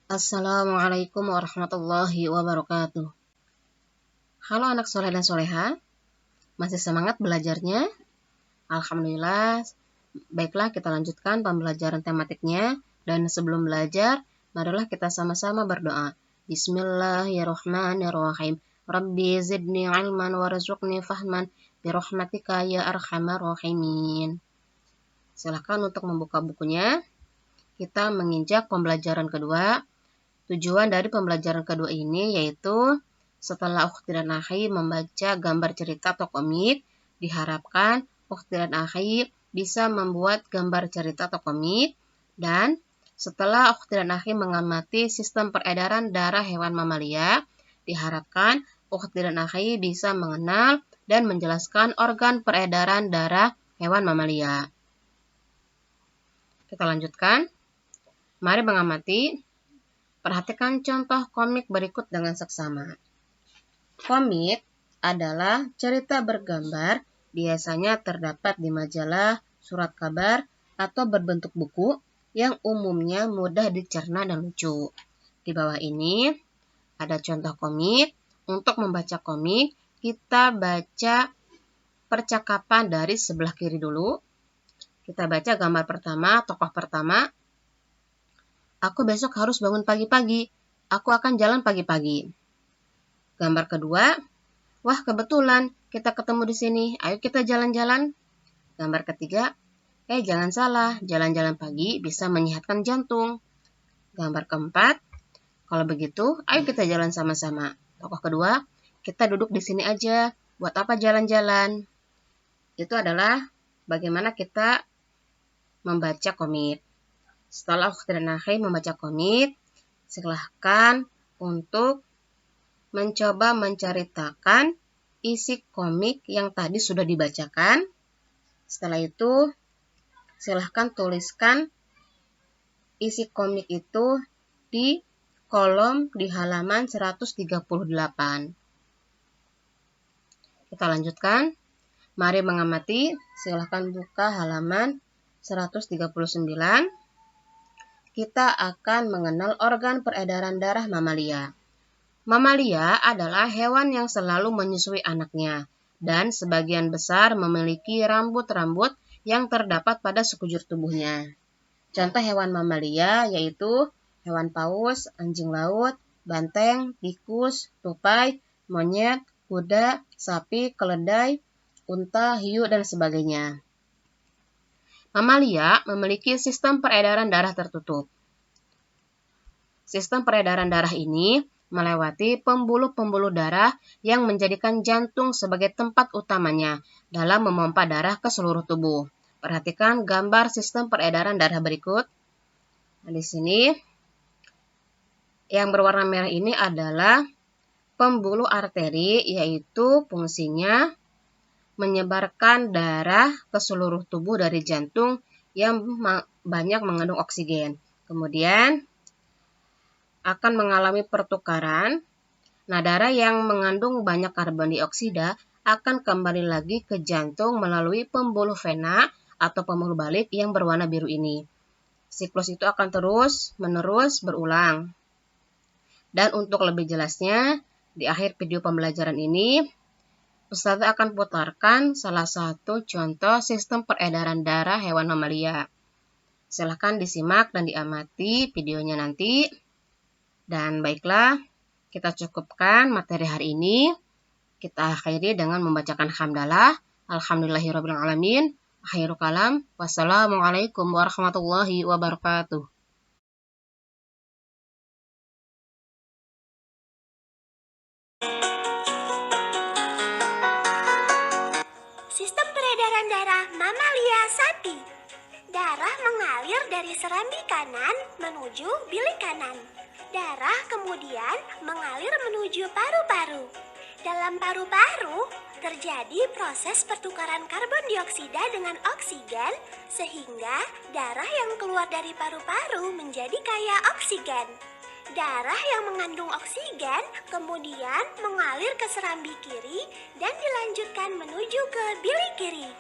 Assalamualaikum warahmatullahi wabarakatuh. Halo anak soleh dan soleha, masih semangat belajarnya? Alhamdulillah. Baiklah, kita lanjutkan pembelajaran tematiknya. Dan sebelum belajar, marilah kita sama-sama berdoa. Bismillahirrahmanirrahim. Rabbi zidni ilman warzuqni fahman birahmatika ya arhamar rahimin. Silakan untuk membuka bukunya. Kita menginjak pembelajaran kedua. Tujuan dari pembelajaran kedua ini yaitu setelah ukhti dan akhi membaca gambar cerita atau komik, diharapkan ukhti dan akhi bisa membuat gambar cerita atau komik, dan setelah ukhti dan akhi mengamati sistem peredaran darah hewan mamalia, diharapkan ukhti dan akhi bisa mengenal dan menjelaskan organ peredaran darah hewan mamalia. Kita lanjutkan. Mari mengamati. Perhatikan contoh komik berikut dengan seksama. Komik adalah cerita bergambar, biasanya terdapat di majalah, surat kabar, atau berbentuk buku yang umumnya mudah dicerna dan lucu. Di bawah ini ada contoh komik. Untuk membaca komik, kita baca percakapan dari sebelah kiri dulu. Kita baca gambar pertama, tokoh pertama. Aku besok harus bangun pagi-pagi. Aku akan jalan pagi-pagi. Gambar kedua, wah kebetulan kita ketemu di sini. Ayo kita jalan-jalan. Gambar ketiga, jangan salah, jalan-jalan pagi bisa menyehatkan jantung. Gambar keempat, kalau begitu, ayo kita jalan sama-sama. Tokoh kedua, kita duduk di sini aja. Buat apa jalan-jalan? Itu adalah bagaimana kita membaca komik. Setelah ukhti dan akhi membaca komik, silahkan untuk mencoba menceritakan isi komik yang tadi sudah dibacakan. Setelah itu, silahkan tuliskan isi komik itu di kolom di halaman 138. Kita lanjutkan. Mari mengamati. Silahkan buka halaman 139. Kita akan mengenal organ peredaran darah mamalia. Mamalia adalah hewan yang selalu menyusui anaknya, dan sebagian besar memiliki rambut-rambut yang terdapat pada sekujur tubuhnya. Contoh hewan mamalia yaitu hewan paus, anjing laut, banteng, tikus, tupai, monyet, kuda, sapi, keledai, unta, hiu, dan sebagainya. Mamalia memiliki sistem peredaran darah tertutup. Sistem peredaran darah ini melewati pembuluh-pembuluh darah yang menjadikan jantung sebagai tempat utamanya dalam memompa darah ke seluruh tubuh. Perhatikan gambar sistem peredaran darah berikut. Nah, di sini yang berwarna merah ini adalah pembuluh arteri, yaitu fungsinya menyebarkan darah ke seluruh tubuh dari jantung yang banyak mengandung oksigen. Kemudian akan mengalami pertukaran. Nah, darah yang mengandung banyak karbon dioksida akan kembali lagi ke jantung melalui pembuluh vena atau pembuluh balik yang berwarna biru ini. Siklus itu akan terus-menerus berulang. Dan untuk lebih jelasnya, di akhir video pembelajaran ini, Ustazah akan putarkan salah satu contoh sistem peredaran darah hewan mamalia. Silahkan disimak dan diamati videonya nanti. Dan baiklah, kita cukupkan materi hari ini. Kita akhiri dengan membacakan hamdalah. Alhamdulillahirrabbilalamin. Akhirul kalam. Wassalamualaikum warahmatullahi wabarakatuh. Sistem peredaran darah mamalia sapi. Darah mengalir dari serambi kanan menuju bilik kanan. Darah kemudian mengalir menuju paru-paru. Dalam paru-paru terjadi proses pertukaran karbon dioksida dengan oksigen sehingga darah yang keluar dari paru-paru menjadi kaya oksigen. Darah yang mengandung oksigen kemudian mengalir ke serambi kiri dan dilanjutkan menuju ke bilik kiri.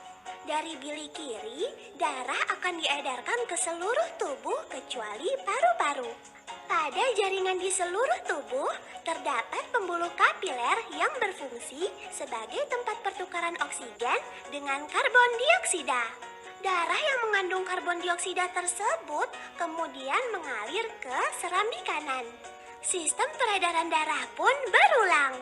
Dari bilik kiri, darah akan diedarkan ke seluruh tubuh kecuali paru-paru. Pada jaringan di seluruh tubuh, terdapat pembuluh kapiler yang berfungsi sebagai tempat pertukaran oksigen dengan karbon dioksida. Darah yang mengandung karbon dioksida tersebut kemudian mengalir ke serambi kanan. Sistem peredaran darah pun berulang.